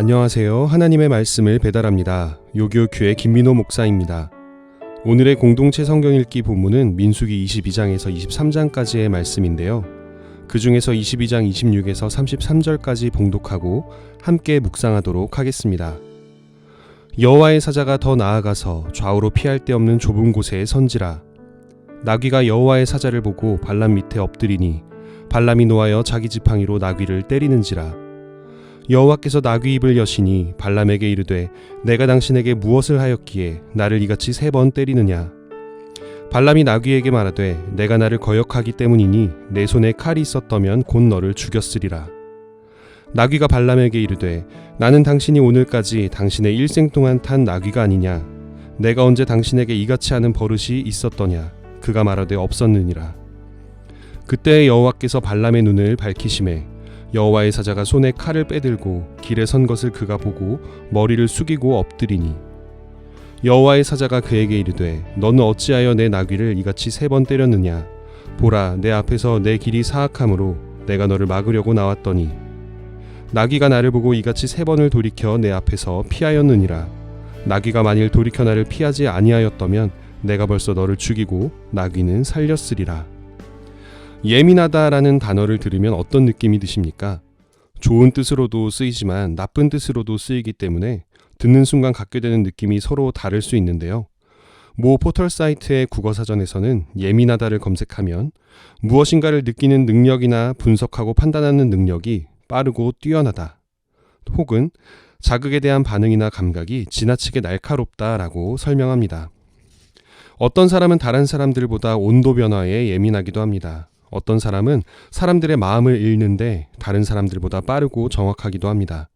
안녕하세요. 하나님의 말씀을 배달합니다. 요교교회 김민호 목사입니다. 오늘의 공동체 성경 읽기 본문은 민수기 22장에서 23장까지의 말씀인데요. 그 중에서 22장 26에서 33절까지 봉독하고 함께 묵상하도록 하겠습니다. 여호와의 사자가 더 나아가서 좌우로 피할 데 없는 좁은 곳에 선지라. 나귀가 여호와의 사자를 보고 발람 밑에 엎드리니 발람이 노하여 자기 지팡이로 나귀를 때리는지라. 여호와께서 나귀 입을 여시니 발람에게 이르되 내가 당신에게 무엇을 하였기에 나를 이같이 3번 때리느냐. 발람이 나귀에게 말하되 내가 나를 거역하기 때문이니 내 손에 칼이 있었더면 곧 너를 죽였으리라. 나귀가 발람에게 이르되 나는 당신이 오늘까지 당신의 일생 동안 탄 나귀가 아니냐. 내가 언제 당신에게 이같이 하는 버릇이 있었더냐. 그가 말하되 없었느니라. 그때 여호와께서 발람의 눈을 밝히시매 여호와의 사자가 손에 칼을 빼들고 길에 선 것을 그가 보고 머리를 숙이고 엎드리니 여호와의 사자가 그에게 이르되 너는 어찌하여 내 나귀를 이같이 3번 때렸느냐. 보라, 내 앞에서 내 길이 사악함으로 내가 너를 막으려고 나왔더니 나귀가 나를 보고 이같이 3번을 돌이켜 내 앞에서 피하였느니라. 나귀가 만일 돌이켜 나를 피하지 아니하였더면 내가 벌써 너를 죽이고 나귀는 살렸으리라. 예민하다라는 단어를 들으면 어떤 느낌이 드십니까? 좋은 뜻으로도 쓰이지만 나쁜 뜻으로도 쓰이기 때문에 듣는 순간 갖게 되는 느낌이 서로 다를 수 있는데요. 모 포털 사이트의 국어사전에서는 예민하다를 검색하면 무엇인가를 느끼는 능력이나 분석하고 판단하는 능력이 빠르고 뛰어나다, 혹은 자극에 대한 반응이나 감각이 지나치게 날카롭다라고 설명합니다. 어떤 사람은 다른 사람들보다 온도 변화에 예민하기도 합니다. 어떤 사람은 사람들의 마음을 읽는데 다른 사람들보다 빠르고 정확하기도 합니다.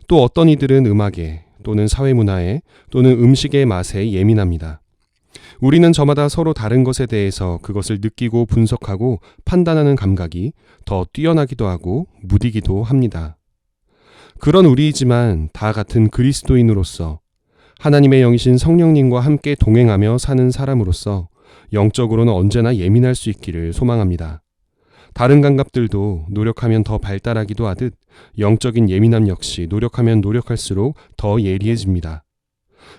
또 어떤 이들은 음악에 또는 사회문화에 또는 음식의 맛에 예민합니다. 우리는 저마다 서로 다른 것에 대해서 그것을 느끼고 분석하고 판단하는 감각이 더 뛰어나기도 하고 무디기도 합니다. 그런 우리이지만 다 같은 그리스도인으로서 하나님의 영이신 성령님과 함께 동행하며 사는 사람으로서 영적으로는 언제나 예민할 수 있기를 소망합니다. 다른 감각들도 노력하면 더 발달하기도 하듯 영적인 예민함 역시 노력하면 노력할수록 더 예리해집니다.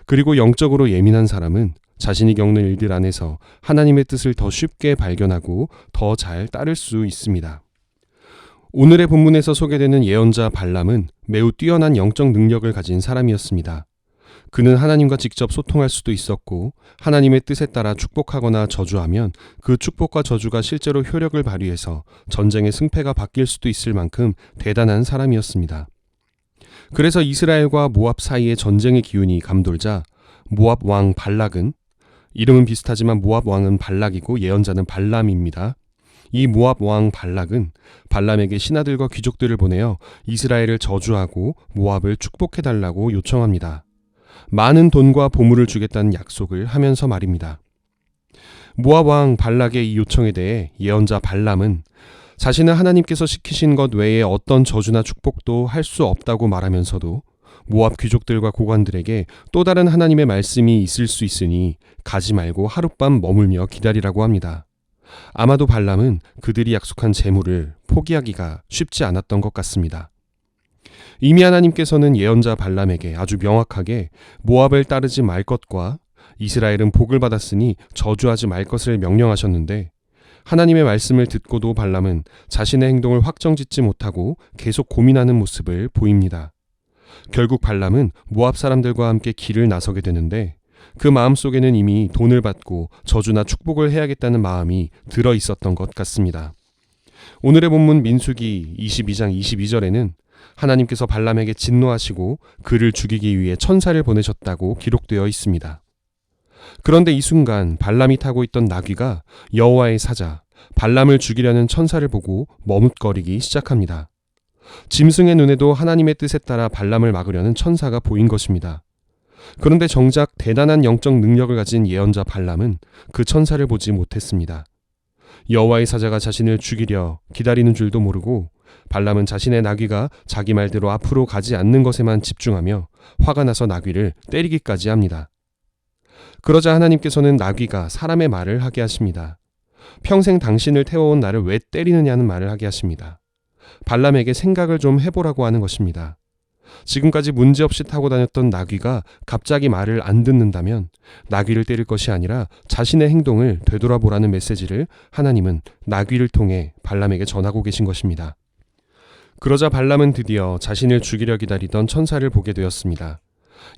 그리고 영적으로 예민한 사람은 자신이 겪는 일들 안에서 하나님의 뜻을 더 쉽게 발견하고 더 잘 따를 수 있습니다. 오늘의 본문에서 소개되는 예언자 발람은 매우 뛰어난 영적 능력을 가진 사람이었습니다. 그는 하나님과 직접 소통할 수도 있었고 하나님의 뜻에 따라 축복하거나 저주하면 그 축복과 저주가 실제로 효력을 발휘해서 전쟁의 승패가 바뀔 수도 있을 만큼 대단한 사람이었습니다. 그래서 이스라엘과 모압 사이의 전쟁의 기운이 감돌자 모압 왕 발락은, 이름은 비슷하지만 모압 왕은 발락이고 예언자는 발람입니다. 이 모압 왕 발락은 발람에게 신하들과 귀족들을 보내어 이스라엘을 저주하고 모압을 축복해달라고 요청합니다. 많은 돈과 보물을 주겠다는 약속을 하면서 말입니다. 모압 왕 발락의 이 요청에 대해 예언자 발람은 자신은 하나님께서 시키신 것 외에 어떤 저주나 축복도 할 수 없다고 말하면서도 모압 귀족들과 고관들에게 또 다른 하나님의 말씀이 있을 수 있으니 가지 말고 하룻밤 머물며 기다리라고 합니다. 아마도 발람은 그들이 약속한 재물을 포기하기가 쉽지 않았던 것 같습니다. 이미 하나님께서는 예언자 발람에게 아주 명확하게 모압을 따르지 말 것과 이스라엘은 복을 받았으니 저주하지 말 것을 명령하셨는데 하나님의 말씀을 듣고도 발람은 자신의 행동을 확정짓지 못하고 계속 고민하는 모습을 보입니다. 결국 발람은 모압 사람들과 함께 길을 나서게 되는데 그 마음속에는 이미 돈을 받고 저주나 축복을 해야겠다는 마음이 들어 있었던 것 같습니다. 오늘의 본문 민수기 22장 22절에는 하나님께서 발람에게 진노하시고 그를 죽이기 위해 천사를 보내셨다고 기록되어 있습니다. 그런데 이 순간 발람이 타고 있던 나귀가 여호와의 사자, 발람을 죽이려는 천사를 보고 머뭇거리기 시작합니다. 짐승의 눈에도 하나님의 뜻에 따라 발람을 막으려는 천사가 보인 것입니다. 그런데 정작 대단한 영적 능력을 가진 예언자 발람은 그 천사를 보지 못했습니다. 여호와의 사자가 자신을 죽이려 기다리는 줄도 모르고 발람은 자신의 나귀가 자기 말대로 앞으로 가지 않는 것에만 집중하며 화가 나서 나귀를 때리기까지 합니다. 그러자 하나님께서는 나귀가 사람의 말을 하게 하십니다. 평생 당신을 태워온 나를 왜 때리느냐는 말을 하게 하십니다. 발람에게 생각을 좀 해보라고 하는 것입니다. 지금까지 문제없이 타고 다녔던 나귀가 갑자기 말을 안 듣는다면 나귀를 때릴 것이 아니라 자신의 행동을 되돌아보라는 메시지를 하나님은 나귀를 통해 발람에게 전하고 계신 것입니다. 그러자 발람은 드디어 자신을 죽이려 기다리던 천사를 보게 되었습니다.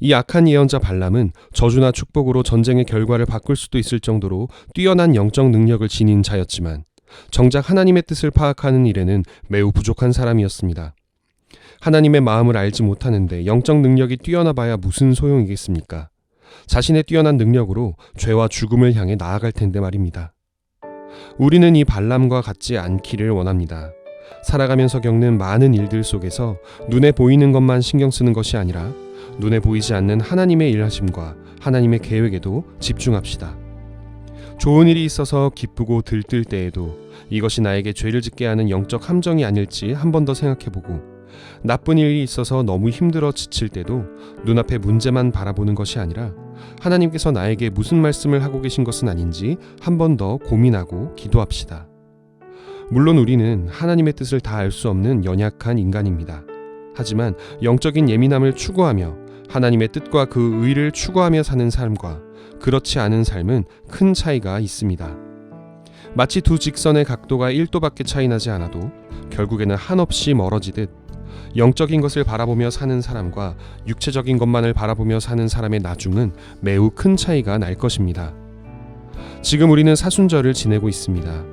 이 악한 예언자 발람은 저주나 축복으로 전쟁의 결과를 바꿀 수도 있을 정도로 뛰어난 영적 능력을 지닌 자였지만 정작 하나님의 뜻을 파악하는 일에는 매우 부족한 사람이었습니다. 하나님의 마음을 알지 못하는데 영적 능력이 뛰어나봐야 무슨 소용이겠습니까? 자신의 뛰어난 능력으로 죄와 죽음을 향해 나아갈 텐데 말입니다. 우리는 이 발람과 같지 않기를 원합니다. 살아가면서 겪는 많은 일들 속에서 눈에 보이는 것만 신경 쓰는 것이 아니라 눈에 보이지 않는 하나님의 일하심과 하나님의 계획에도 집중합시다. 좋은 일이 있어서 기쁘고 들뜰 때에도 이것이 나에게 죄를 짓게 하는 영적 함정이 아닐지 한 번 더 생각해보고, 나쁜 일이 있어서 너무 힘들어 지칠 때도 눈앞의 문제만 바라보는 것이 아니라 하나님께서 나에게 무슨 말씀을 하고 계신 것은 아닌지 한 번 더 고민하고 기도합시다. 물론 우리는 하나님의 뜻을 다 알 수 없는 연약한 인간입니다. 하지만 영적인 예민함을 추구하며 하나님의 뜻과 그 의를 추구하며 사는 삶과 그렇지 않은 삶은 큰 차이가 있습니다. 마치 두 직선의 각도가 1도밖에 차이 나지 않아도 결국에는 한없이 멀어지듯 영적인 것을 바라보며 사는 사람과 육체적인 것만을 바라보며 사는 사람의 나중은 매우 큰 차이가 날 것입니다. 지금 우리는 사순절을 지내고 있습니다.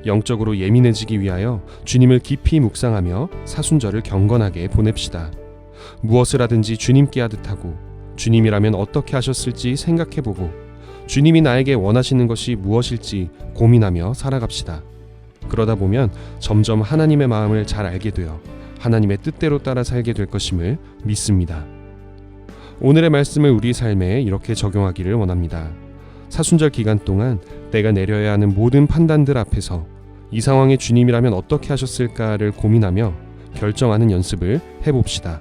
영적으로 예민해지기 위하여 주님을 깊이 묵상하며 사순절을 경건하게 보냅시다. 무엇을 하든지 주님께 하듯 하고 주님이라면 어떻게 하셨을지 생각해보고 주님이 나에게 원하시는 것이 무엇일지 고민하며 살아갑시다. 그러다 보면 점점 하나님의 마음을 잘 알게 되어 하나님의 뜻대로 따라 살게 될 것임을 믿습니다. 오늘의 말씀을 우리 삶에 이렇게 적용하기를 원합니다. 사순절 기간 동안 내가 내려야 하는 모든 판단들 앞에서 이 상황에 주님이라면 어떻게 하셨을까를 고민하며 결정하는 연습을 해봅시다.